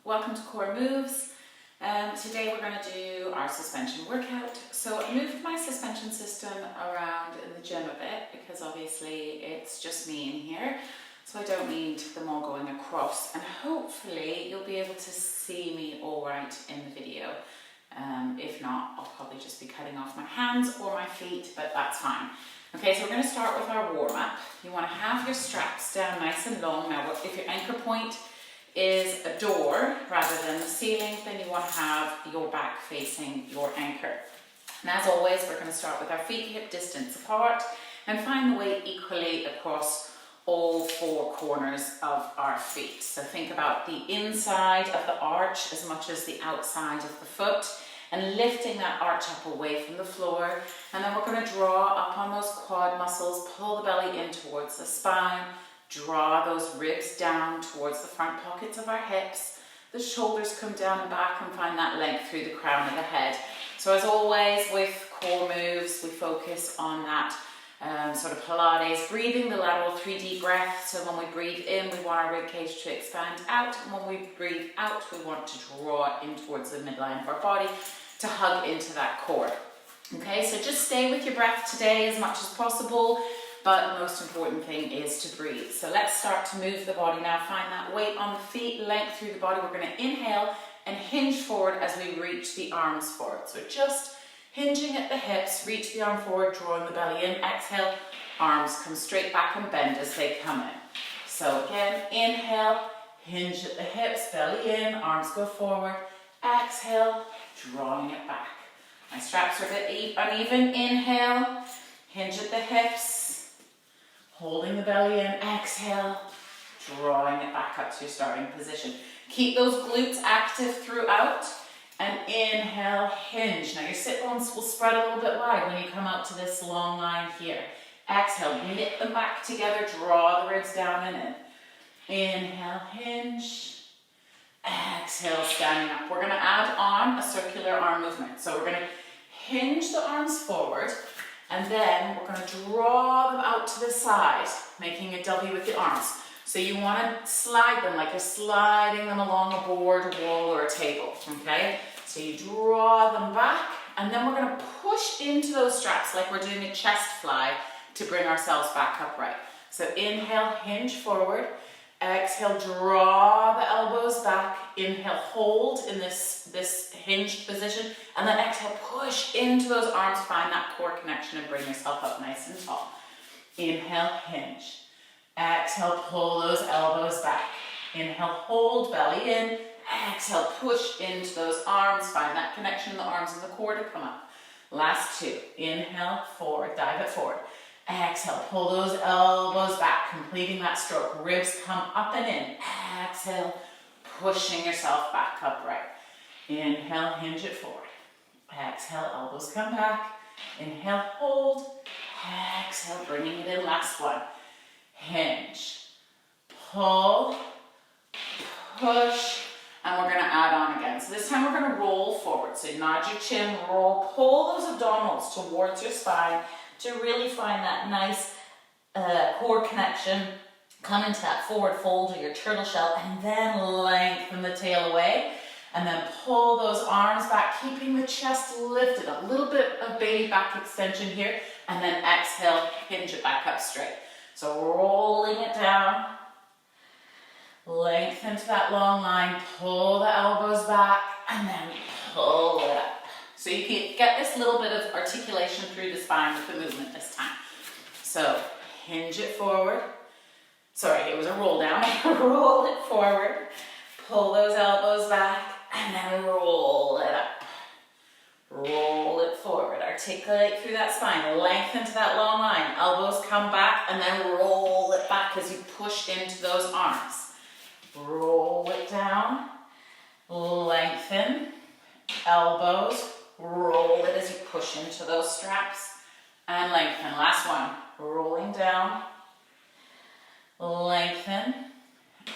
welcome to Core Moves. Today we're going to do our suspension workout. So I moved my suspension system around in the gym a bit because obviously it's just me in here, so I don't need them all going across, and hopefully you'll be able to see me all right in the video. If not, I'll probably just be cutting off my hands or my feet, but that's fine. Okay, so we're going to start with our warm-up. You want to have your straps down nice and long. Now, if your anchor point is a door rather than the ceiling, then you want to have your back facing your anchor. And as always, we're going to start with our feet hip distance apart and find the weight equally across all four corners of our feet. So think about the inside of the arch as much as the outside of the foot, and lifting that arch up away from the floor. And then we're going to draw up on those quad muscles, pull the belly in towards the spine, draw those ribs down towards the front pockets of our hips. The shoulders come down and back, and find that length through the crown of the head. So as always with core moves, we focus on that sort of Pilates, breathing the lateral 3 deep breaths. So when we breathe in, we want our rib cage to expand out, and when we breathe out, we want to draw in towards the midline of our body to hug into that core. Okay, so just stay with your breath today as much as possible, but the most important thing is to breathe. So let's start to move the body now. Find that weight on the feet, length through the body. We're going to inhale and hinge forward as we reach the arms forward. So just hinging at the hips, reach the arm forward, drawing the belly in. Exhale, arms come straight back and bend as they come in. So again, inhale, hinge at the hips, belly in, arms go forward. Exhale, drawing it back. My straps are a bit uneven. Inhale, hinge at the hips, holding the belly in. Exhale, drawing it back up to your starting position. Keep those glutes active throughout. And inhale, hinge. Now your sit bones will spread a little bit wide when you come out to this long line here. Exhale, knit them back together, draw the ribs down and in. Inhale, hinge. Exhale, standing up. We're going to add on a circular arm movement. So we're going to hinge the arms forward, and then we're going to draw them out to the side, making a W with the arms. So you want to slide them like you're sliding them along a board, a wall, or a table, okay? So you draw them back, and then we're going to push into those straps like we're doing a chest fly to bring ourselves back upright. So inhale, hinge forward. Exhale, draw the elbows back. Inhale, hold in this hinged position, and then exhale, push into those arms, find that core connection, and bring yourself up nice and tall. Inhale, hinge. Exhale, pull those elbows back. Inhale, hold, belly in. Exhale, push into those arms. Find that connection in the arms and the core to come up. Last two. Inhale, forward, dive it forward. Exhale, pull those elbows back, completing that stroke. Ribs come up and in. Exhale, pushing yourself back upright. Inhale, hinge it forward. Exhale, elbows come back. Inhale, hold. Exhale, bringing it in. Last one. Hinge, pull, push, and we're going to add on again. So this time we're going to roll forward. So nod your chin, roll, pull those abdominals towards your spine to really find that nice core connection. Come into that forward fold or your turtle shell, and then lengthen the tail away, and then pull those arms back, keeping the chest lifted. A little bit of baby back extension here, and then exhale, hinge it back up straight. So rolling it down, lengthen to that long line, pull the elbows back, and then pull it up. So you can get this little bit of articulation through the spine with the movement this time. So hinge it forward. Sorry, it was a roll down. Roll it forward, pull those elbows back, and then roll it up. Roll it forward, articulate through that spine, lengthen to that long line, elbows come back, and then roll it back as you push into those arms. Roll it down, lengthen, elbows, roll it as you push into those straps, and lengthen. Last one, rolling down, lengthen,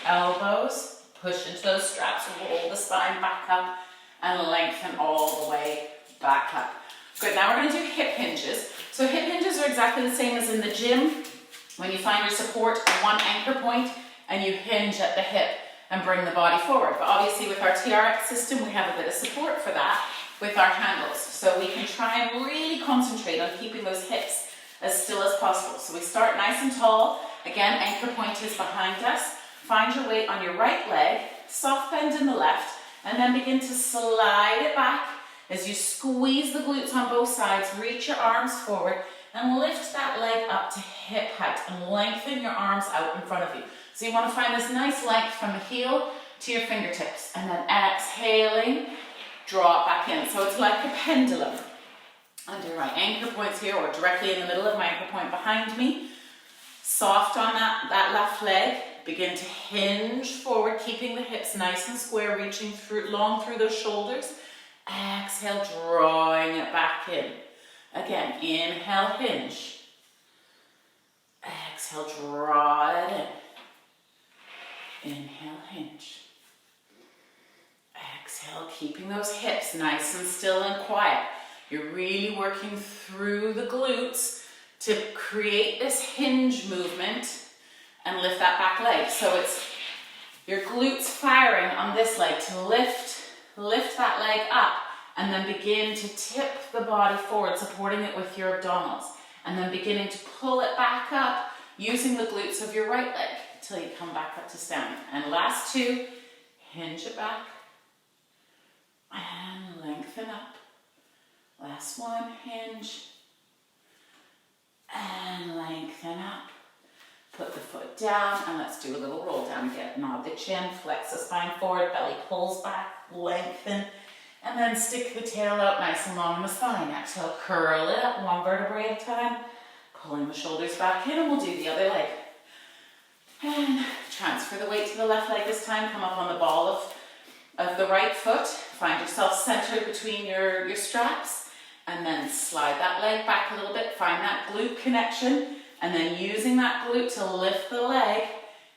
elbows, push into those straps, roll the spine back up, and lengthen all the way back up. Good, now we're going to do hip hinges. So hip hinges are exactly the same as in the gym. When you find your support on one anchor point and you hinge at the hip. and bring the body forward. But obviously with our TRX system, we have a bit of support for that with our handles. So we can try and really concentrate on keeping those hips as still as possible. So we start nice and tall. Again, anchor point is behind us. Find your weight on your right leg, soft bend in the left, and then begin to slide it back as you squeeze the glutes on both sides, reach your arms forward, and lift that leg up to hip height and lengthen your arms out in front of you. So you want to find this nice length from the heel to your fingertips, and then exhaling, draw it back in. So it's like a pendulum. Under my anchor points here, or directly in the middle of my anchor point behind me. Soft on that left leg. Begin to hinge forward, keeping the hips nice and square, reaching long through those shoulders. Exhale, drawing it back in. Again, inhale, hinge. Exhale, draw it in. Inhale, hinge. Exhale, keeping those hips nice and still and quiet. You're really working through the glutes to create this hinge movement and lift that back leg. So it's your glutes firing on this leg to lift that leg up, and then begin to tip the body forward, supporting it with your abdominals, and then beginning to pull it back up using the glutes of your right leg until you come back up to standing. And last two, hinge it back and lengthen up. Last one, hinge and lengthen up. Put the foot down and let's do a little roll down again. Nod the chin, flex the spine forward, belly pulls back, lengthen, and then stick the tail out nice and long in the spine. Exhale, curl it up one vertebrae at a time, pulling the shoulders back in, and we'll do the other leg. And transfer the weight to the left leg this time. Come up on the ball of the right foot. Find yourself centered between your straps, and then slide that leg back a little bit. Find that glute connection. And then using that glute to lift the leg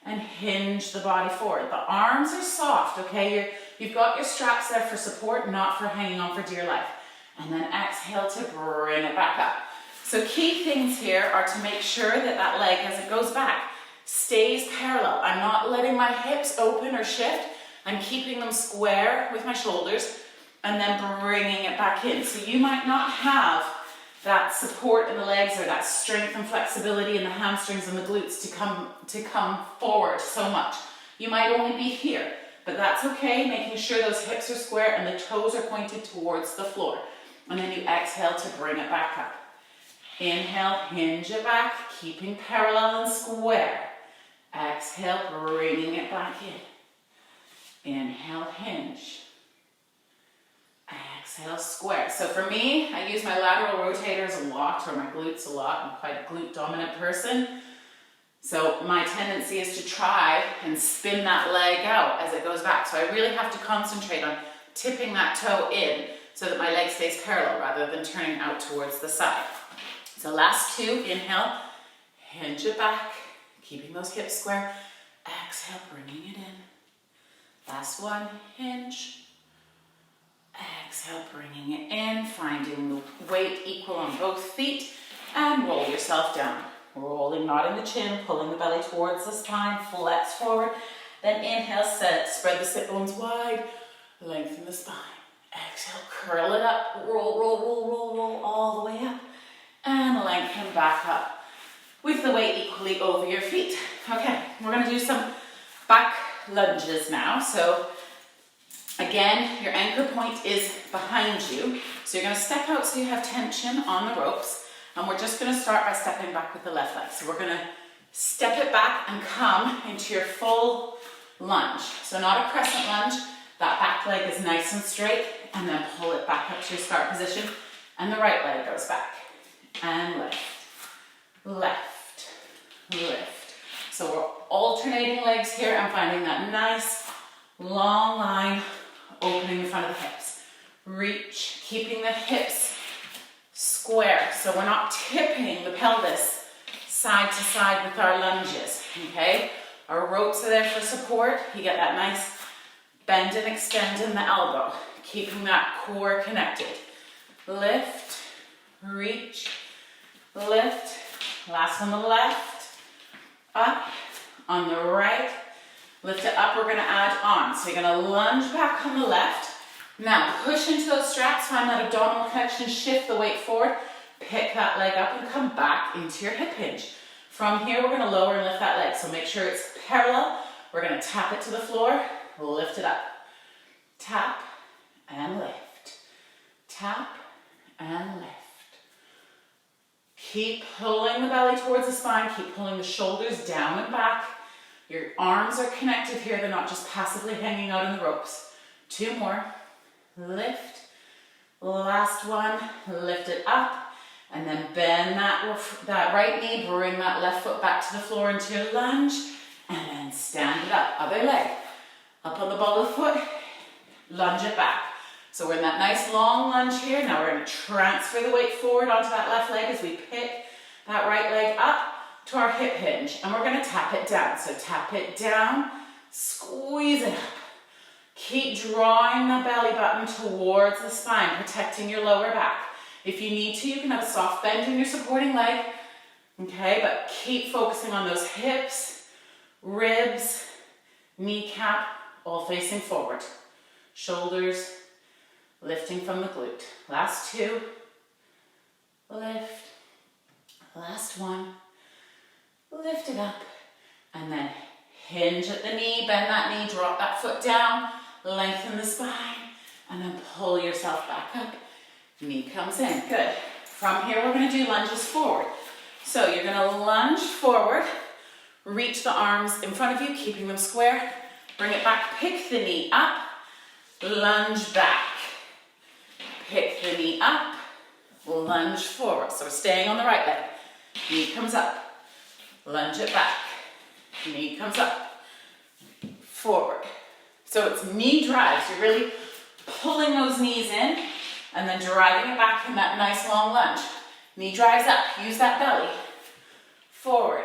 and hinge the body forward. The arms are soft, okay? You've got your straps there for support, not for hanging on for dear life. And then exhale to bring it back up. So key things here are to make sure that that leg, as it goes back, stays parallel. I'm not letting my hips open or shift. I'm keeping them square with my shoulders and then bringing it back in. So you might not have that support in the legs or that strength and flexibility in the hamstrings and the glutes to come forward so much. You might only be here, but that's okay, making sure those hips are square and the toes are pointed towards the floor. And then you exhale to bring it back up. Inhale, hinge it back, keeping parallel and square. Exhale, bringing it back in. Inhale, hinge. Exhale, square. So for me, I use my lateral rotators a lot, or my glutes a lot. I'm quite a glute dominant person. So my tendency is to try and spin that leg out as it goes back. So I really have to concentrate on tipping that toe in so that my leg stays parallel rather than turning out towards the side. So last two, inhale, hinge it back, keeping those hips square. Exhale, bringing it in. Last one, hinge. Exhale, bringing it in, finding the weight equal on both feet, and roll yourself down. Rolling, nodding the chin, pulling the belly towards the spine, flex forward. Then inhale, spread the sit bones wide, lengthen the spine. Exhale, curl it up, roll, roll, roll, roll, roll all the way up, and lengthen back up with the weight equally over your feet. Okay, we're going to do some back lunges now. So again, your anchor point is behind you. So you're going to step out so you have tension on the ropes. And we're just going to start by stepping back with the left leg. So we're going to step it back and come into your full lunge. So not a crescent lunge. That back leg is nice and straight. And then pull it back up to your start position. And the right leg goes back. And lift, left, lift. So we're alternating legs here and finding that nice long line opening in front of the hips. Reach, keeping the hips square. So we're not tipping the pelvis side to side with our lunges, okay? Our ropes are there for support. You get that nice bend and extend in the elbow, keeping that core connected. Lift, reach, lift. Last on the left, up, on the right, Lift it up, we're gonna add on. So you're gonna lunge back on the left. Now push into those straps, find that abdominal connection, shift the weight forward, pick that leg up and come back into your hip hinge. From here, we're gonna lower and lift that leg. So make sure it's parallel. We're gonna tap it to the floor, lift it up. Tap and lift. Tap and lift. Keep pulling the belly towards the spine, keep pulling the shoulders down and back. Your arms are connected here, they're not just passively hanging out in the ropes. 2 more. Lift. Last one. Lift it up. And then bend that right knee, bring that left foot back to the floor into your lunge. And then stand it up. Other leg. Up on the ball of the foot. Lunge it back. So we're in that nice long lunge here. Now we're going to transfer the weight forward onto that left leg as we pick that right leg up to our hip hinge. And we're going to tap it down. So tap it down, squeeze it up. Keep drawing the belly button towards the spine, protecting your lower back. If you need to, you can have a soft bend in your supporting leg. Okay, but keep focusing on those hips, ribs, kneecap, all facing forward. Shoulders lifting from the glute. Last 2. Lift. Last 1. Lift it up. And then hinge at the knee, bend that knee, drop that foot down, lengthen the spine, and then pull yourself back up. Knee comes in. Good. From here, we're going to do lunges forward. So you're going to lunge forward, reach the arms in front of you, keeping them square. Bring it back, pick the knee up, lunge back. Pick the knee up, lunge forward. So we're staying on the right leg. Knee comes up, lunge it back. Knee comes up, forward. So it's knee drives. You're really pulling those knees in and then driving it back in that nice long lunge. Knee drives up, use that belly. Forward,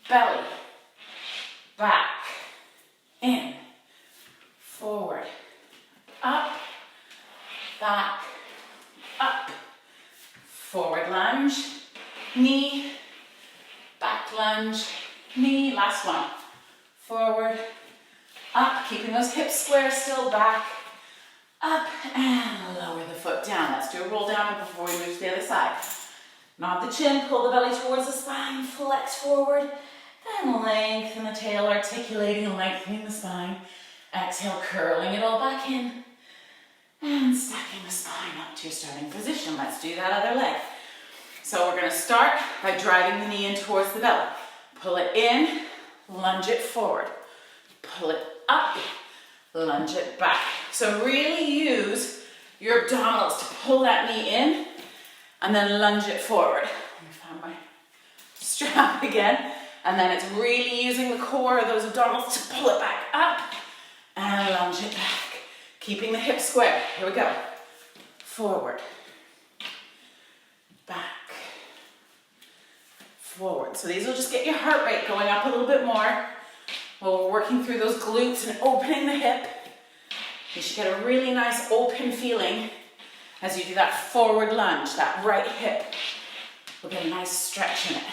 belly, back, in, forward, up, back, up, forward lunge, knee, back lunge, knee, last one, forward, up, keeping those hips square, still back, up, and lower the foot down. Let's do a roll down before we move to the other side. Nod the chin, pull the belly towards the spine, flex forward, then lengthen the tail, articulating and lengthening the spine. Exhale, curling it all back in, and stacking the spine up to your starting position. Let's do that other leg. So we're going to start by driving the knee in towards the belly. Pull it in, lunge it forward. Pull it up, lunge it back. So really use your abdominals to pull that knee in and then lunge it forward. I found my strap again. And then it's really using the core of those abdominals to pull it back up and lunge it back. Keeping the hips square. Here we go. Forward. Back. Forward. So these will just get your heart rate going up a little bit more while we're working through those glutes and opening the hip. You should get a really nice open feeling as you do that forward lunge, that right hip. We'll get a nice stretch in it.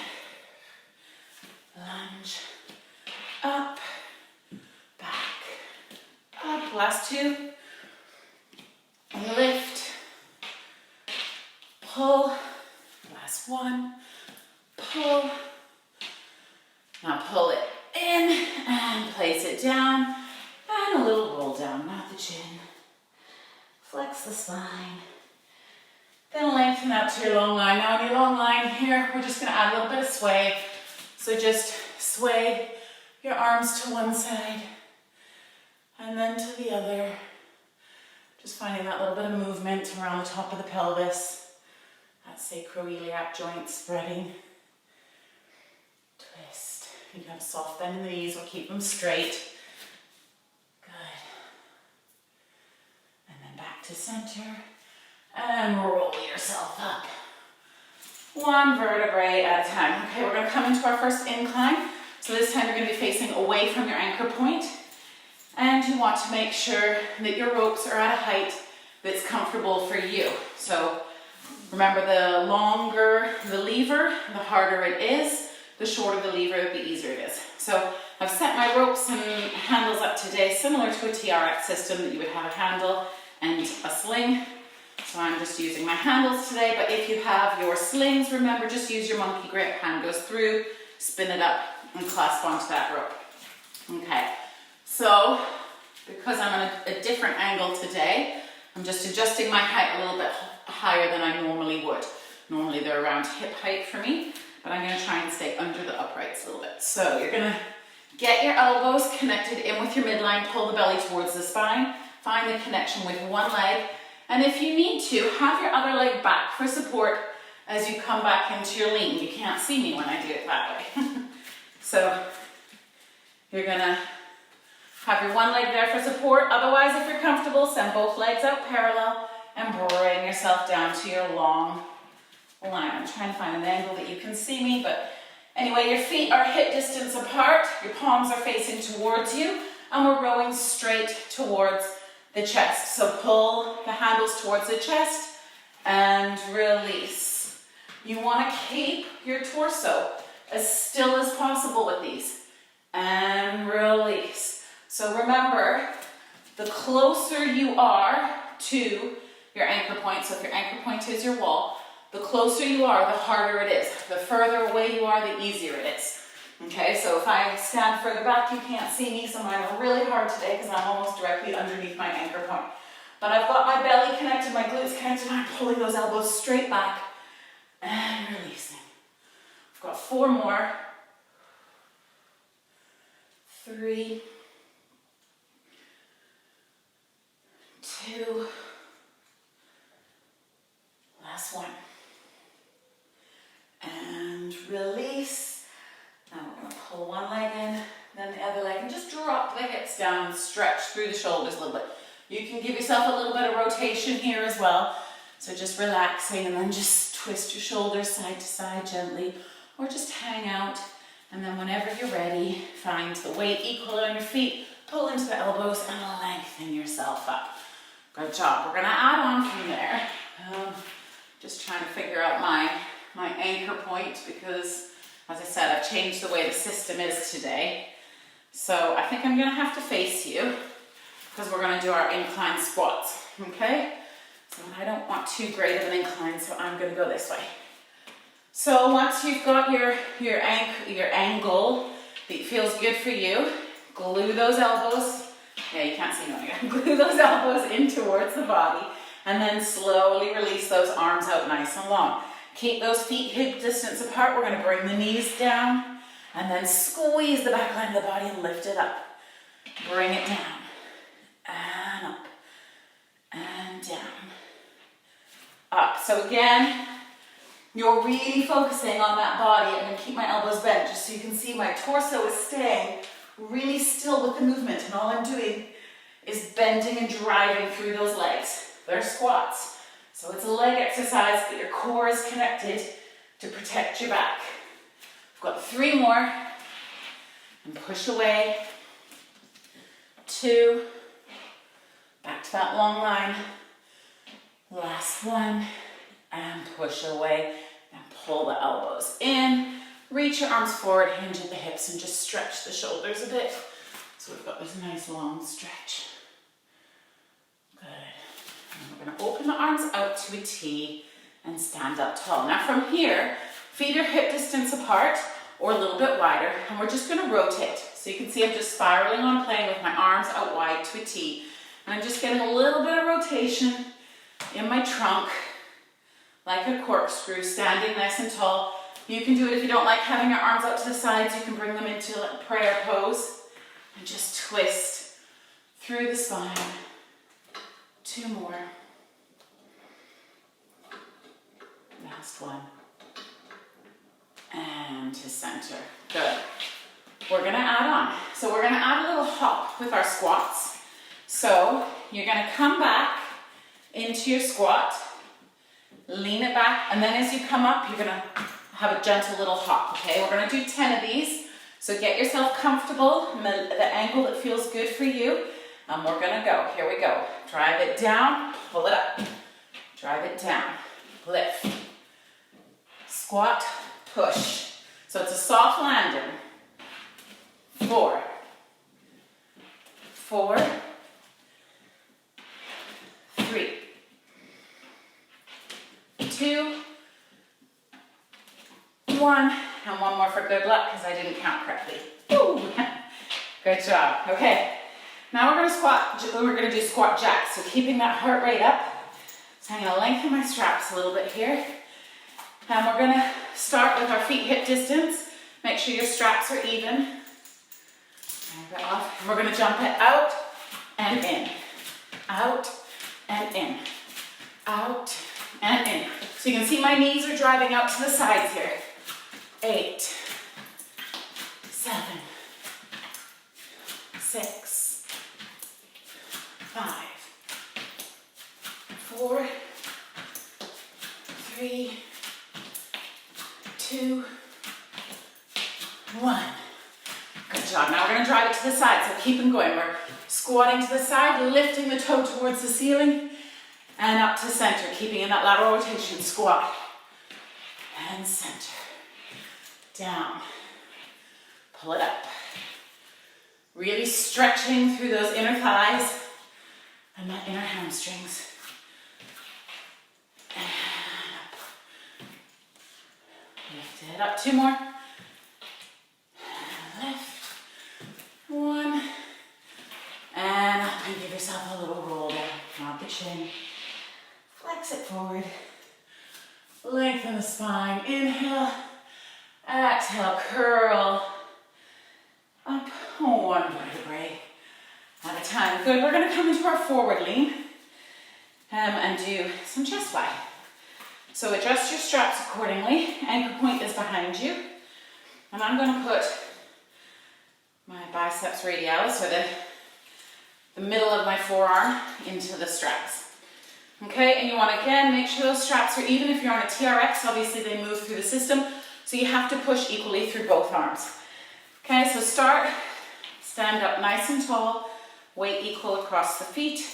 Lunge, up, back, up. Last 2. Lift, pull. Last 1, pull. Now pull it in and place it down. And a little roll down, not the chin. Flex the spine. Then lengthen out to your long line. Now on your long line here, we're just going to add a little bit of sway. So just sway your arms to one side and then to the other. Just finding that little bit of movement around the top of the pelvis. That sacroiliac joint spreading. Twist. You can have a soft bend in the knees or keep them straight. Good. And then back to center. And roll yourself up. One vertebrae at a time. Okay, we're going to come into our first incline. So this time you're going to be facing away from your anchor point. And you want to make sure that your ropes are at a height that's comfortable for you. So remember, the longer the lever, the harder it is. The shorter the lever, the easier it is. So I've set my ropes and handles up today similar to a TRX system that you would have a handle and a sling. So I'm just using my handles today, but if you have your slings, remember, just use your monkey grip. Hand goes through, spin it up, and clasp onto that rope. Okay, so because I'm on a different angle today, I'm just adjusting my height a little bit higher than I normally would. Normally they're around hip height for me, but I'm going to try and stay under the uprights a little bit. So you're going to get your elbows connected in with your midline, pull the belly towards the spine, find the connection with one leg, and if you need to, have your other leg back for support as you come back into your lean. You can't see me when I do it that way. So you're going to have your one leg there for support. Otherwise, if you're comfortable, send both legs out parallel and bring yourself down to your long line. I'm trying to find an angle that you can see me, but anyway, your feet are hip distance apart, your palms are facing towards you, and we're rowing straight towards the chest. So pull the handles towards the chest and release. You want to keep your torso as still as possible with these. And release. So remember, the closer you are to your anchor point, so if your anchor point is your wall, the closer you are, the harder it is. The further away you are, the easier it is. Okay, so if I stand further back, you can't see me, so mine are really hard today because I'm almost directly underneath my anchor point. But I've got my belly connected, my glutes connected, and I'm pulling those elbows straight back and releasing. I've got 4 more. 3, 2, last one. And release. Now we're going to pull one leg in, then the other leg, and just drop the hips down and stretch through the shoulders a little bit. You can give yourself a little bit of rotation here as well. So just relaxing and then just twist your shoulders side to side gently, or just hang out. And then whenever you're ready, find the weight equal on your feet, pull into the elbows and lengthen yourself up. Good job. We're going to add on from there. Just trying to figure out my anchor point because, as I said, I've changed the way the system is today. So I think I'm going to have to face you because we're going to do our incline squats, okay? So I don't want too great of an incline, so I'm going to go this way. So once you've got your angle that feels good for you, glue those elbows. Yeah, you can't see me again. Glue those elbows in towards the body and then slowly release those arms out nice and long. Keep those feet hip distance apart. We're going to bring the knees down and then squeeze the back line of the body and lift it up. Bring it down and up and down. Up. So again, you're really focusing on that body. I'm going to keep my elbows bent just so you can see my torso is staying really still with the movement, and all I'm doing is bending and driving through those legs. They're squats. So it's a leg exercise, but your core is connected to protect your back. I've got 3 more. And push away. 2. Back to that long line. Last one. And push away. And pull the elbows in. Reach your arms forward, hinge at the hips, and just stretch the shoulders a bit. So we've got this nice long stretch. Good. And we're going to open the arms out to a T and stand up tall. Now from here, feet are hip distance apart or a little bit wider, and we're just going to rotate. So you can see I'm just spiraling on a plane with my arms out wide to a T. And I'm just getting a little bit of rotation in my trunk, like a corkscrew, standing nice and tall. You can do it if you don't like having your arms out to the sides. You can bring them into a prayer pose and just twist through the spine. 2 more. Last one. And to center. Good. We're going to add on. So we're going to add a little hop with our squats. So you're going to come back into your squat, lean it back, and then as you come up, you're going to have a gentle little hop, okay? We're going to do 10 of these. So get yourself comfortable in the angle that feels good for you. And we're going to go. Here we go. Drive it down, pull it up. Drive it down, lift. Squat, push. So it's a soft landing. 4, 4, 3, 2, 1, and one more for good luck because I didn't count correctly. Woo. Good job. Okay, now we're going to do squat jacks. So keeping that heart rate up. So I'm going to lengthen my straps a little bit here. And we're going to start with our feet hip distance. Make sure your straps are even. Off. And we're going to jump it out and in, out and in, out and in. So you can see my knees are driving out to the sides here. 8, 7, 6, 5, 4, 3, 2, 1. Good job. Now we're going to drive it to the side, so keep them going. We're squatting to the side, lifting the toe towards the ceiling, and up to center, keeping in that lateral rotation. Squat, and center. Down. Pull it up. Really stretching through those inner thighs and my inner hamstrings. And up. Lift it up. 2 more. Lift. 1. And up and give yourself a little roll down. Not the chin. Flex it forward. Lengthen the spine. Inhale. Exhale. Curl. Up. 1 vertebrae at a time. Good. We're going to come into our forward lean and do some chest fly. So adjust your straps accordingly. Anchor point is behind you. And I'm going to put my biceps radialis, or the middle of my forearm, into the straps. Okay, and you want to again make sure those straps are even. If you're on a TRX, obviously they move through the system, so you have to push equally through both arms. Okay, so start, stand up nice and tall, weight equal across the feet,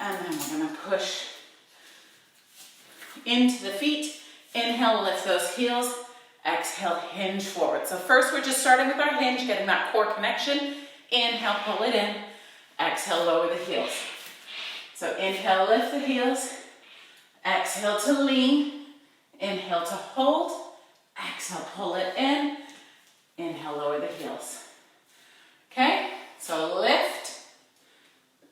and then we're going to push into the feet. Inhale, lift those heels. Exhale, hinge forward. So first we're just starting with our hinge, getting that core connection. Inhale, pull it in. Exhale, lower the heels. So inhale, lift the heels. Exhale to lean. Inhale to hold. Exhale, pull it in. Inhale, lower the heels. Okay, so lift,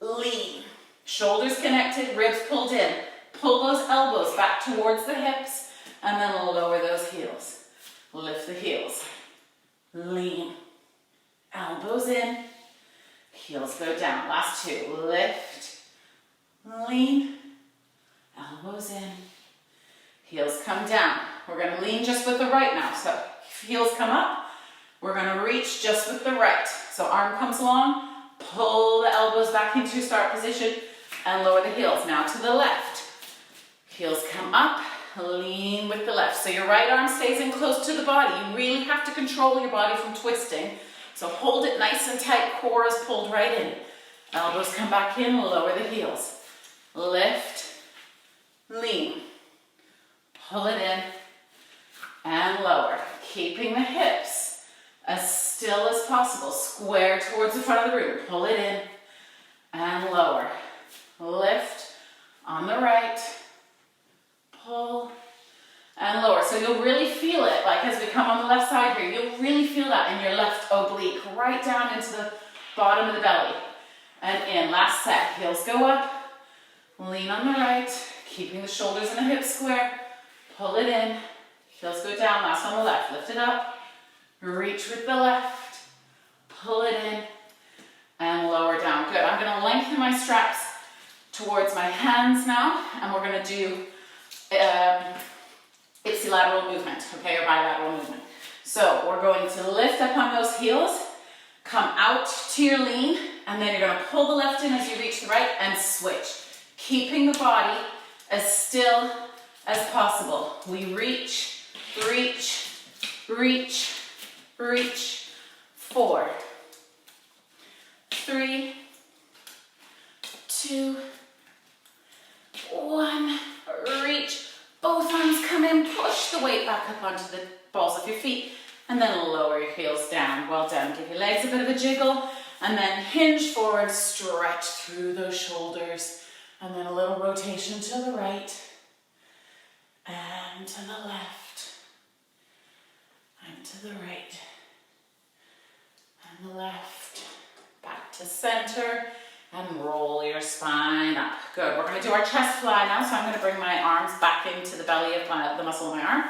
lean. Shoulders connected, ribs pulled in. Pull those elbows back towards the hips, and then lower those heels. Lift the heels. Lean. Elbows in. Heels go down. Last 2. Lift. Lean. Elbows in. Heels come down. We're going to lean just with the right now. So heels come up. We're going to reach just with the right. So arm comes long. Pull the elbows back into your start position and lower the heels. Now to the left. Heels come up. Lean with the left. So your right arm stays in close to the body. You really have to control your body from twisting. So hold it nice and tight. Core is pulled right in. Elbows come back in. Lower the heels. Lift. Lean. Pull it in. And lower. Keeping the hips as still as possible. Square towards the front of the room. Pull it in. And lower. Lift. On the right. Pull and lower. So you'll really feel it, like as we come on the left side here, you'll really feel that in your left oblique, right down into the bottom of the belly. And in, last set, heels go up, lean on the right, keeping the shoulders and the hips square, pull it in, heels go down, last on the left, lift it up, reach with the left, pull it in, and lower down. Good. I'm going to lengthen my straps towards my hands now, and we're going to do ipsilateral movement, okay, or bilateral movement. So we're going to lift up on those heels, come out to your lean, and then you're going to pull the left in as you reach the right and switch, keeping the body as still as possible. We reach, reach, reach, reach. 4, 3, 2, 1. Reach. Both arms come in. Push the weight back up onto the balls of your feet. and then lower your heels down. Well done. Give your legs a bit of a jiggle, and then hinge forward, stretch through those shoulders, and then a little rotation to the right and to the left and to the right and the left. Back to center and roll your spine up. Good. We're going to do our chest fly now, so I'm going to bring my arms back into the belly of the muscle in my arm.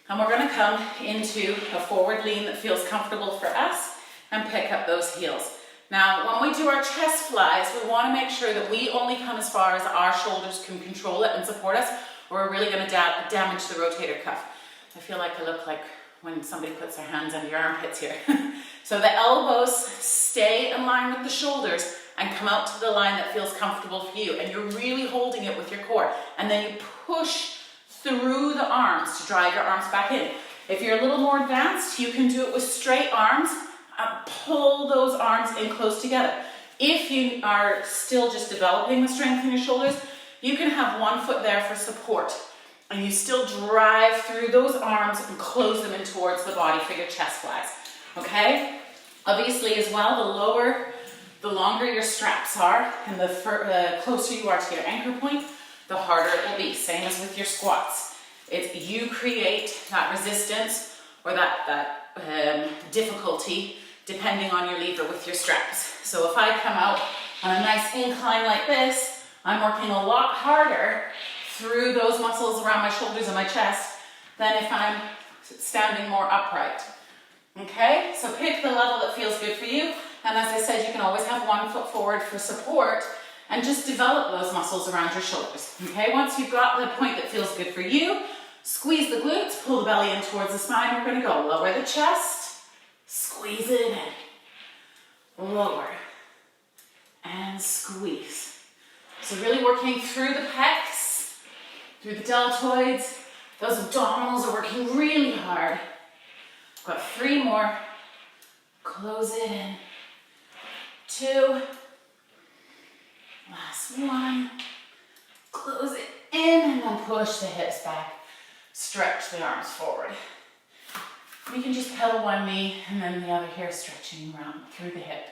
And we're going to come into a forward lean that feels comfortable for us and pick up those heels. Now, when we do our chest flies, we want to make sure that we only come as far as our shoulders can control it and support us, or we're really going to damage the rotator cuff. I feel like I look like when somebody puts their hands under your armpits here. So the elbows stay in line with the shoulders and come out to the line that feels comfortable for you. And you're really holding it with your core. And then you push through the arms to drive your arms back in. If you're a little more advanced, you can do it with straight arms and pull those arms in close together. If you are still just developing the strength in your shoulders, you can have one foot there for support. And you still drive through those arms and close them in towards the body for your chest flies. Okay? Obviously as well, the longer your straps are and the closer you are to your anchor point, the harder it will be. Same as with your squats. You create that resistance or that difficulty depending on your lever with your straps. So if I come out on a nice incline like this, I'm working a lot harder through those muscles around my shoulders and my chest than if I'm standing more upright. Okay, so pick the level that feels good for you. And as I said, you can always have one foot forward for support and just develop those muscles around your shoulders. Okay, once you've got the point that feels good for you, squeeze the glutes, pull the belly in towards the spine. We're going to go lower the chest, squeeze it in, lower, and squeeze. So really working through the pecs, through the deltoids. Those abdominals are working really hard. Got 3 more. Close it in. 2. Last 1. Close it in and then push the hips back. Stretch the arms forward. You can just pedal one knee and then the other here stretching around through the hip.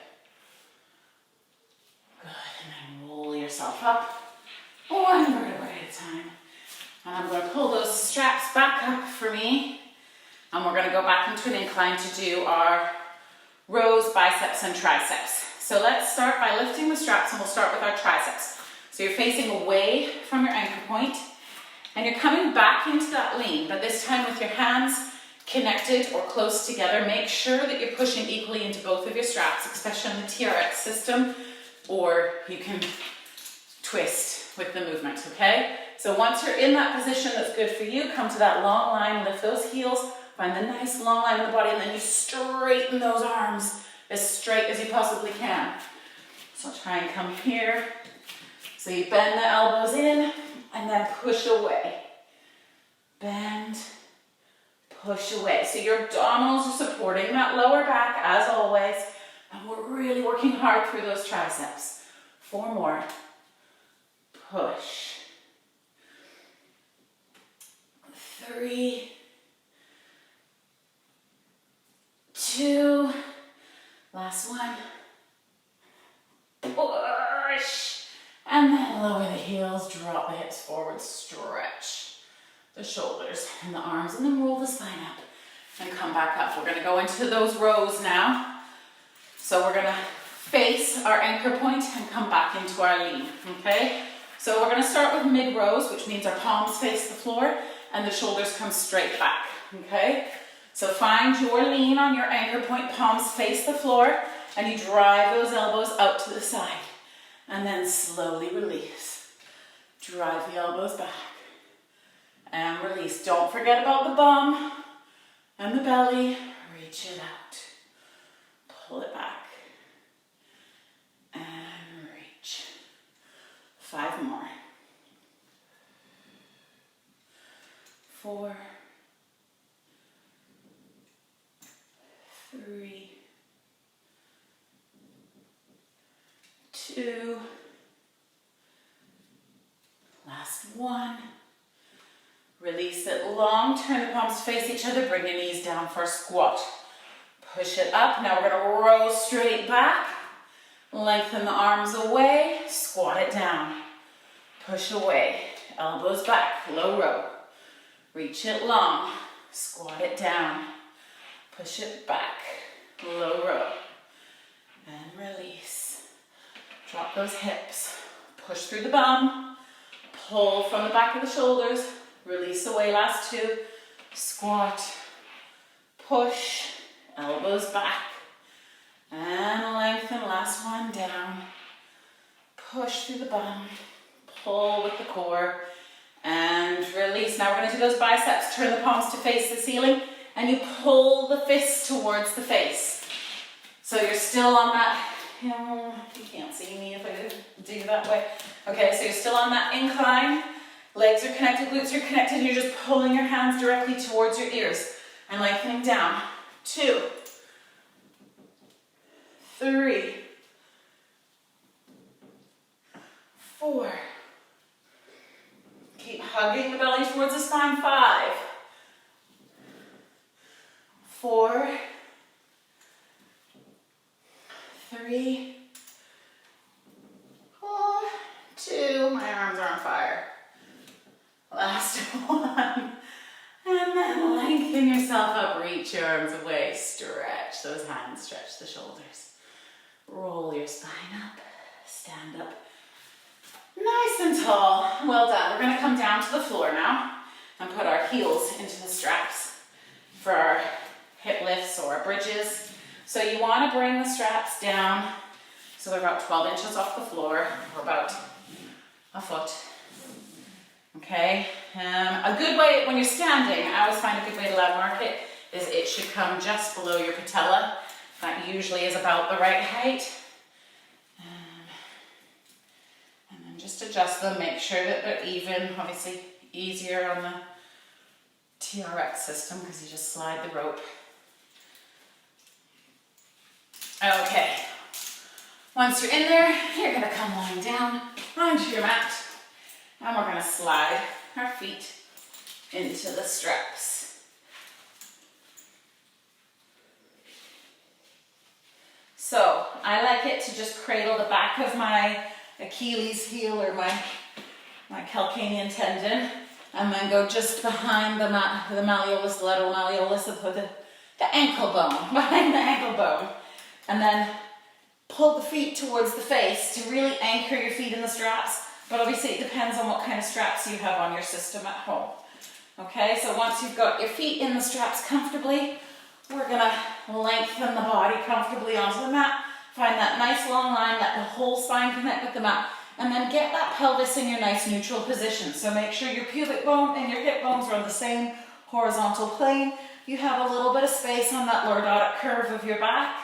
Good. And then roll yourself up. 1 vertebrae at a time. And I'm going to pull those straps back up for me. And we're going to go back into an incline to do our rows, biceps, and triceps. So let's start by lifting the straps, and we'll start with our triceps. So you're facing away from your anchor point, and you're coming back into that lean, but this time with your hands connected or close together. Make sure that you're pushing equally into both of your straps, especially on the TRX system, or you can twist with the movement, okay? So once you're in that position that's good for you, come to that long line, lift those heels, find the nice long line in the body, and then you straighten those arms as straight as you possibly can. So try and come here. So you bend the elbows in and then push away. Bend, push away. So your abdominals are supporting that lower back as always, and we're really working hard through those triceps. 4 more. Push. 3, 2, last 1, push, and then lower the heels, drop the hips forward, stretch the shoulders and the arms, and then roll the spine up and come back up. We're going to go into those rows now. So we're going to face our anchor point and come back into our lean, okay? So we're going to start with mid rows, which means our palms face the floor and the shoulders come straight back, okay? So find your lean on your anchor point, palms face the floor, and you drive those elbows out to the side. And then slowly release. Drive the elbows back. And release. Don't forget about the bum and the belly. Reach it out. Pull it back. And reach. 5 more. 4. 3, 2, last 1, release Release it long, turn the palms to face each other, bring your knees down for a squat. Push it up. Now we're gonna row straight back. Lengthen the arms away, squat it down. Push away, elbows back, low row. Reach it long, squat it down. Push it back, low row. And release. Drop those hips. Push through the bum. Pull from the back of the shoulders. Release away, last two. Squat. Push. Elbows back. And lengthen, last one down. Push through the bum. Pull with the core. And release. Now we're going to do those biceps. Turn the palms to face the ceiling. And you pull the fists towards the face. So you're still on that, you can't see me if I do that way. Okay, so you're still on that incline. Legs are connected, glutes are connected. You're just pulling your hands directly towards your ears and lengthening down. 2, 3, 4. Keep hugging the belly towards the spine. 5, 4, 3, 2, my arms are on fire. Last one. And then lengthen yourself up, reach your arms away, stretch those hands, stretch the shoulders. Roll your spine up, stand up. Nice and tall, well done. We're gonna come down to the floor now and put our heels into the straps for our hip lifts or our bridges. So you wanna bring the straps down so they're about 12 inches off the floor, or about a foot. Okay, a good way when you're standing, I always find a good way to landmark it is it should come just below your patella. That usually is about the right height. And then just adjust them, make sure that they're even. Obviously easier on the TRX system because you just slide the rope. Okay, once you're in there, you're gonna come lying down onto your mat. And we're going to slide our feet into the straps. So I like it to just cradle the back of my Achilles heel or my calcanean tendon, and then go just behind the malleolus, the lateral malleolus, the ankle bone, behind the ankle bone. And then pull the feet towards the face to really anchor your feet in the straps. But obviously it depends on what kind of straps you have on your system at home. Okay, so once you've got your feet in the straps comfortably, we're gonna lengthen the body comfortably onto the mat. Find that nice long line, let the whole spine connect with the mat, and then get that pelvis in your nice neutral position. So make sure your pubic bone and your hip bones are on the same horizontal plane. You have a little bit of space on that lordotic curve of your back,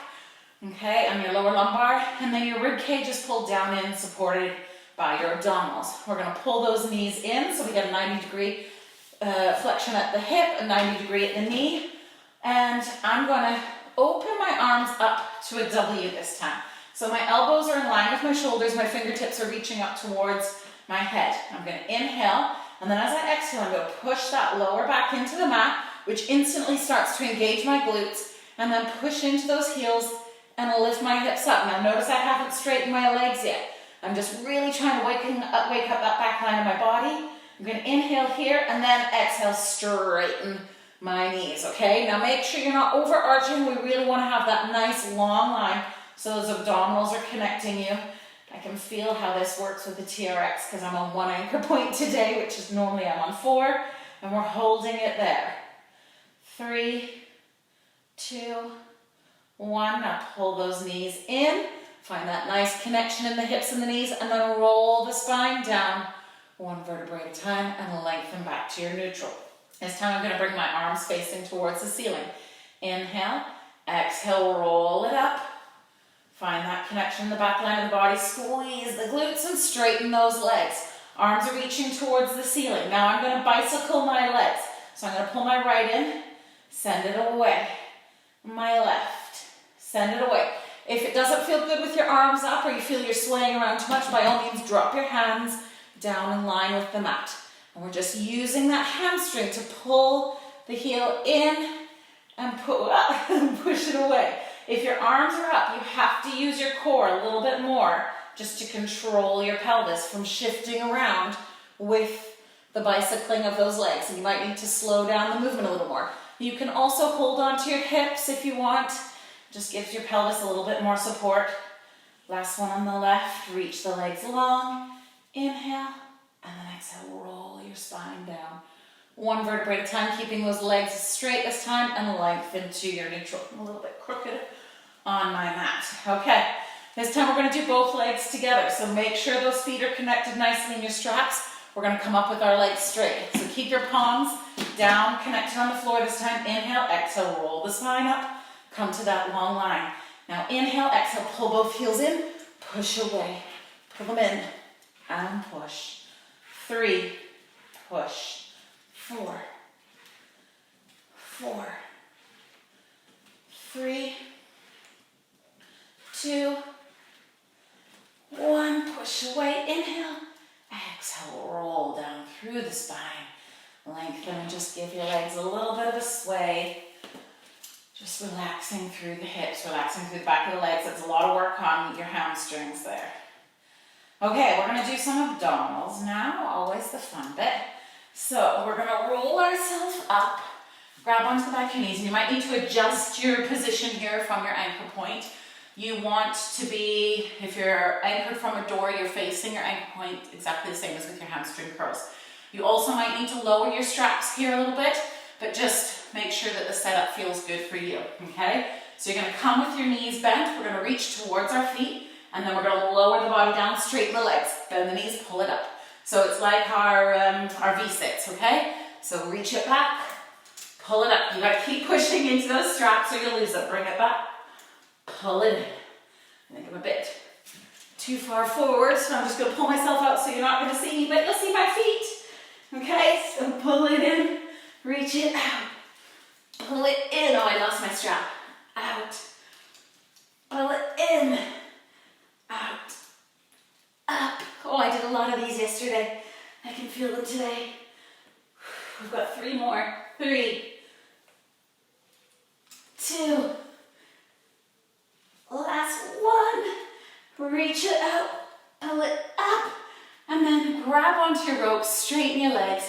okay, and your lower lumbar, and then your rib cage is pulled down in, supported by your abdominals. We're going to pull those knees in, so we get a 90-degree flexion at the hip, a 90-degree at the knee, and I'm going to open my arms up to a W this time. So my elbows are in line with my shoulders, my fingertips are reaching up towards my head. I'm going to inhale, and then as I exhale, I'm going to push that lower back into the mat, which instantly starts to engage my glutes, and then push into those heels and lift my hips up. Now notice I haven't straightened my legs yet. I'm just really trying to wake up that back line of my body. I'm going to inhale here and then exhale, straighten my knees, okay? Now make sure you're not overarching. We really want to have that nice long line so those abdominals are connecting you. I can feel how this works with the TRX because I'm on 1 anchor point today, which is normally I'm on 4, and we're holding it there. 3, 2, 1. Now pull those knees in. Find that nice connection in the hips and the knees, and then roll the spine down 1 vertebrae at a time and lengthen back to your neutral. This time I'm going to bring my arms facing towards the ceiling. Inhale, exhale, roll it up. Find that connection in the back line of the body. Squeeze the glutes and straighten those legs. Arms are reaching towards the ceiling. Now I'm going to bicycle my legs. So I'm going to pull my right in, send it away. My left, send it away. If it doesn't feel good with your arms up or you feel you're swaying around too much, by all means drop your hands down in line with the mat. And we're just using that hamstring to pull the heel in and push it away. If your arms are up, you have to use your core a little bit more just to control your pelvis from shifting around with the bicycling of those legs. And you might need to slow down the movement a little more. You can also hold on to your hips if you want. Just gives your pelvis a little bit more support. Last one on the left, reach the legs long. Inhale, and then exhale, roll your spine down. One vertebrae at a time, keeping those legs straight this time, and lengthen to your neutral. I'm a little bit crooked on my mat. Okay, this time we're going to do both legs together. So make sure those feet are connected nicely in your straps. We're going to come up with our legs straight. So keep your palms down, connected on the floor this time. Inhale, exhale, roll the spine up. Come to that long line. Now inhale, exhale, pull both heels in, push away. Pull them in and push. 3, push. 4, 4, 3, 2, 1, push away, inhale, exhale, roll down through the spine, lengthen and just give your legs a little bit of a sway, just relaxing through the hips, relaxing through the back of the legs. That's a lot of work on your hamstrings there. Okay, we're going to do some abdominals now, always the fun bit. So we're going to roll ourselves up, grab onto the back of your knees. And you might need to adjust your position here from your anchor point. You want to be, if you're anchored from a door, you're facing your anchor point exactly the same as with your hamstring curls. You also might need to lower your straps here a little bit, but just make sure that the setup feels good for you, okay? So you're going to come with your knees bent. We're going to reach towards our feet, and then we're going to lower the body down, straighten the legs, bend the knees, pull it up. So it's like our V-sits, okay? So reach it back, pull it up. You gotta keep pushing into those straps or you'll lose it. Bring it back, pull it in. I think I'm a bit too far forward, so I'm just gonna pull myself out so you're not gonna see me, but you'll see my feet. Okay, so pull it in, reach it out, pull it in. Oh, I lost my strap. Out, pull it in, out, up. Oh, I did a lot of these yesterday. I can feel them today. We've got 3 more. 3, 2, last one. Reach it out, pull it up, and then grab onto your ropes, straighten your legs,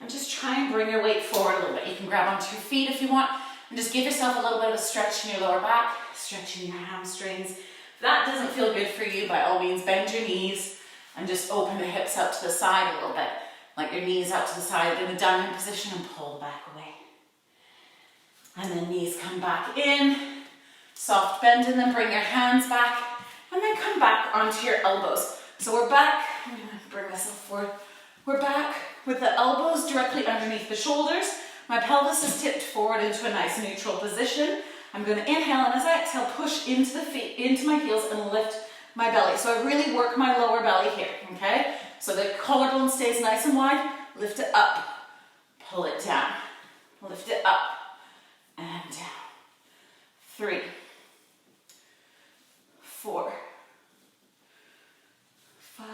and just try and bring your weight forward a little bit. You can grab onto your feet if you want, and just give yourself a little bit of a stretch in your lower back, stretching your hamstrings. If that doesn't feel good for you, by all means, bend your knees and just open the hips out to the side a little bit, like your knees out to the side in a diamond position, and pull back away. And then knees come back in, soft bend, and then bring your hands back, and then come back onto your elbows. So we're back, I'm gonna bring myself forward. We're back with the elbows directly underneath the shoulders. My pelvis is tipped forward into a nice neutral position. I'm gonna inhale, and as I exhale, push into the feet, into my heels, and lift my belly. So I really work my lower belly here, okay? So the collarbone stays nice and wide. Lift it up, pull it down. Lift it up and down. 3, 4, 5,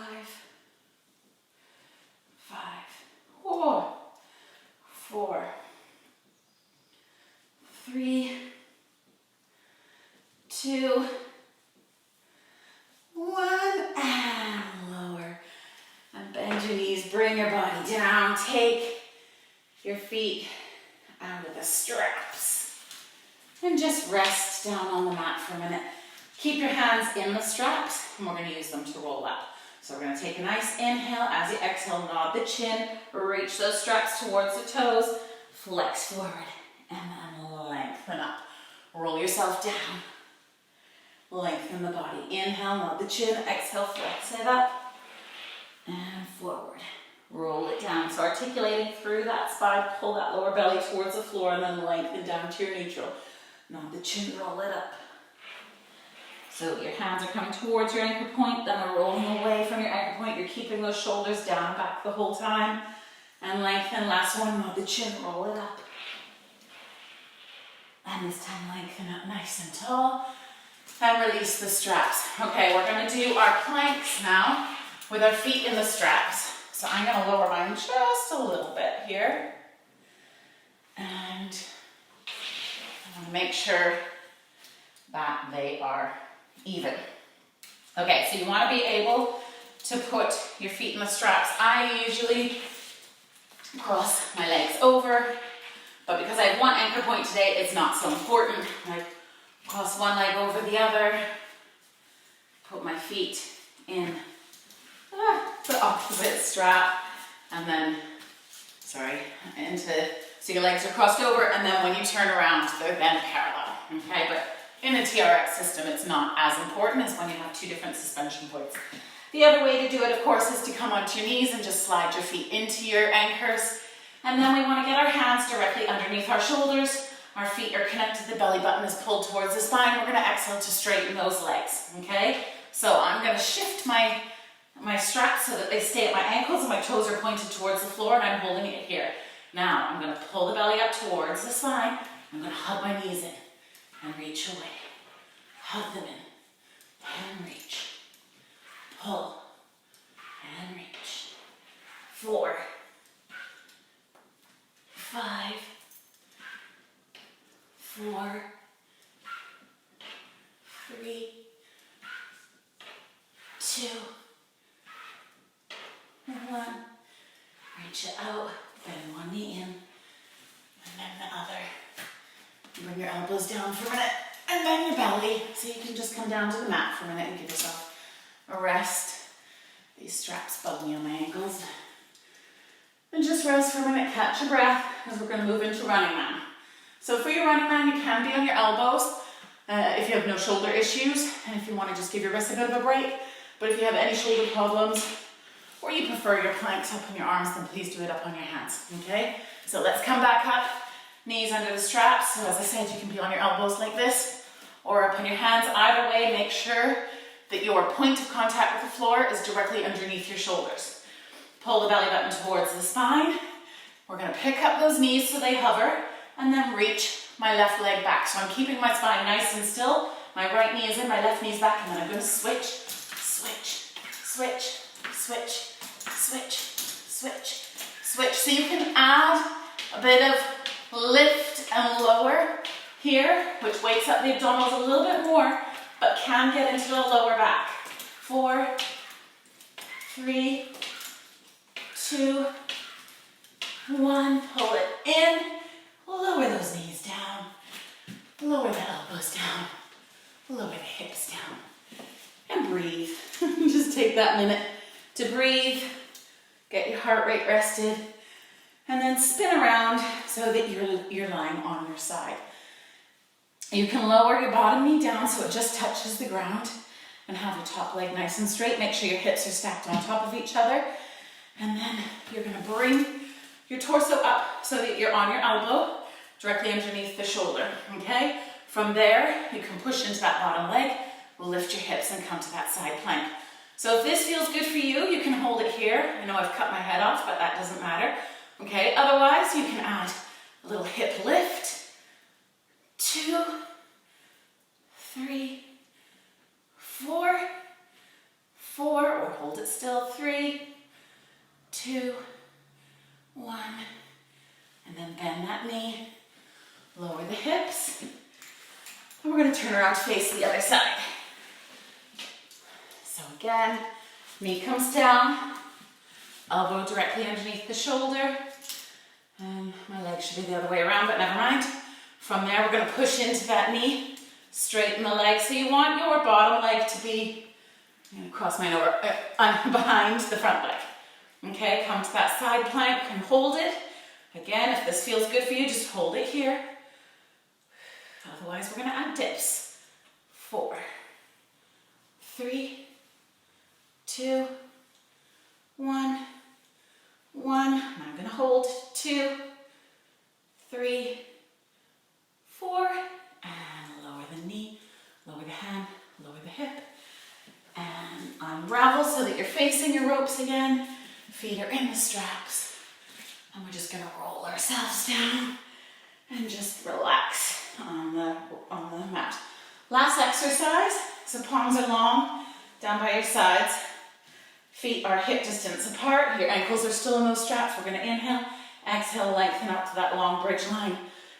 4, 4, 3, 2, 1, and lower. And bend your knees, bring your body down. Take your feet out of the straps. And just rest down on the mat for a minute. Keep your hands in the straps, and we're going to use them to roll up. So we're going to take a nice inhale. As you exhale, nod the chin, reach those straps towards the toes, flex forward, and then lengthen up. Roll yourself down. Lengthen the body. Inhale, nod the chin. Exhale, flex it up and forward. Roll it down. So articulating through that spine, pull that lower belly towards the floor, and then lengthen down to your neutral. Nod the chin, roll it up. So your hands are coming towards your anchor point, then we're rolling away from your anchor point. You're keeping those shoulders down, back the whole time. And lengthen. Last one, nod the chin, roll it up. And this time lengthen up nice and tall. And release the straps. Okay, we're going to do our planks now with our feet in the straps. So I'm going to lower mine just a little bit here. And I want to make sure that they are even. Okay, so you want to be able to put your feet in the straps. I usually cross my legs over, but because I have one anchor point today, it's not so important. I cross one leg over the other, put my feet in the opposite strap, and then, so your legs are crossed over, and then when you turn around, they're then parallel, okay? But in a TRX system, it's not as important as when you have two different suspension points. The other way to do it, of course, is to come onto your knees and just slide your feet into your anchors. And then we want to get our hands directly underneath our shoulders. Our feet are connected, the belly button is pulled towards the spine. We're going to exhale to straighten those legs, okay? So I'm going to shift my straps so that they stay at my ankles and my toes are pointed towards the floor, and I'm holding it here. Now I'm going to pull the belly up towards the spine. I'm going to hug my knees in and reach away. Hug them in and reach. Pull and reach. 4, 5, 4, 3, 2, 1. Reach it out, bend one knee in, and then the other. Bring your elbows down for a minute, and then your belly, so you can just come down to the mat for a minute and give yourself a rest. These straps bug me on my ankles. And just rest for a minute, catch your breath, as we're going to move into running man. So for your running man, you can be on your elbows if you have no shoulder issues, and if you want to just give your wrists a bit of a break. But if you have any shoulder problems, or you prefer your planks up on your arms, then please do it up on your hands, okay? So let's come back up, knees under the straps. So as I said, you can be on your elbows like this, or up on your hands. Either way, make sure that your point of contact with the floor is directly underneath your shoulders. Pull the belly button towards the spine. We're going to pick up those knees so they hover, and then reach my left leg back. So I'm keeping my spine nice and still. My right knee is in, my left knee is back, and then I'm going to switch, switch, switch, switch, switch, switch, switch. So you can add a bit of lift and lower here, which wakes up the abdominals a little bit more, but can get into a lower back. 4, 3, 2, 1. Pull it in. Lower those knees down. Lower the elbows down. Lower the hips down. And breathe. Just take that minute to breathe. Get your heart rate rested. And then spin around so that you're lying on your side. You can lower your bottom knee down so it just touches the ground, and have your top leg nice and straight. Make sure your hips are stacked on top of each other. And then you're going to bring your torso up so that you're on your elbow directly underneath the shoulder, okay? From there, you can push into that bottom leg, lift your hips, and come to that side plank. So if this feels good for you, you can hold it here. I know I've cut my head off, but that doesn't matter, okay? Otherwise, you can add a little hip lift. 2, 3, 4, 4, or hold it still. 3, 2, 1, and then bend that knee, lower the hips, and we're going to turn around to face the other side. So again, knee comes down, elbow directly underneath the shoulder, and my leg should be the other way around, but never mind. From there, we're going to push into that knee, straighten the leg. So you want your bottom leg to be, I'm going to cross mine over, behind the front leg. Okay, come to that side plank and hold it. Again, if this feels good for you, just hold it here. Otherwise, we're going to add dips. 4, 3, 2, 1, 1. And I'm going to hold 2, 3, 4, and lower the knee, lower the hand, lower the hip, and unravel so that you're facing your ropes again. Feet are in the straps, and we're just going to roll ourselves down and just relax on the mat. Last exercise, so palms are long, down by your sides. Feet are hip distance apart. Your ankles are still in those straps. We're going to inhale, exhale, lengthen up to that long bridge line.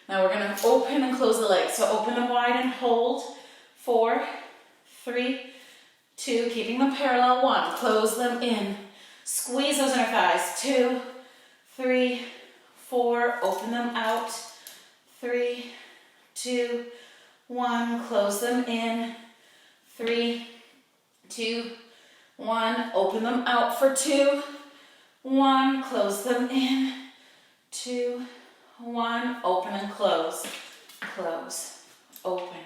Now we're going to open and close the legs. So open them wide and hold. 4, 3, 2, keeping them parallel. 1, close them in. Squeeze those inner thighs. 2, 3, 4, open them out. 3, 2, 1, close them in. 3, 2, 1, open them out for 2, 1, close them in. 2, 1, open and close. Close, open,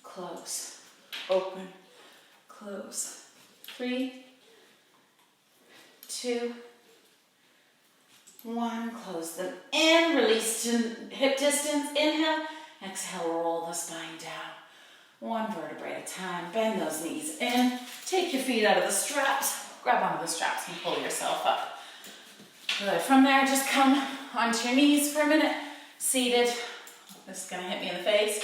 close, open, close. 3, 2, 1, close them in, release to hip distance, inhale, exhale, roll the spine down. 1 vertebrae at a time, bend those knees in, take your feet out of the straps, grab onto the straps and pull yourself up. Good, from there just come onto your knees for a minute, seated, this is going to hit me in the face,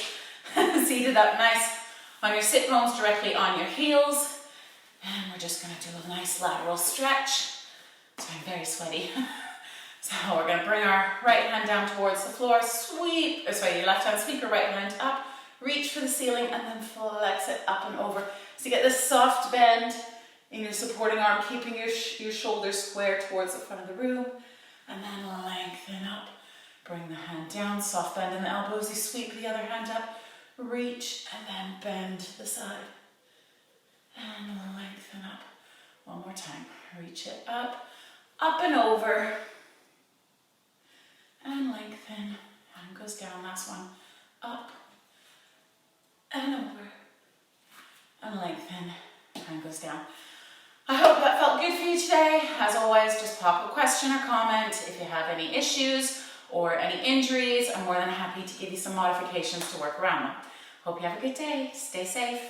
seated up nice on your sit bones directly on your heels, and we're just going to do a nice lateral stretch, so I'm very sweaty. So we're going to bring our right hand down towards the floor, your left hand sweep your right hand up, reach for the ceiling and then flex it up and over. So you get this soft bend in your supporting arm, keeping your shoulders square towards the front of the room, and then lengthen up. Bring the hand down, soft bend in the elbows, you sweep the other hand up, reach and then bend to the side. And lengthen up. One more time, reach it up and over. And lengthen, hand goes down, last one, up and over, and lengthen, hand goes down. I hope that felt good for you today. As always, just pop a question or comment. If you have any issues or any injuries, I'm more than happy to give you some modifications to work around them. Hope you have a good day. Stay safe.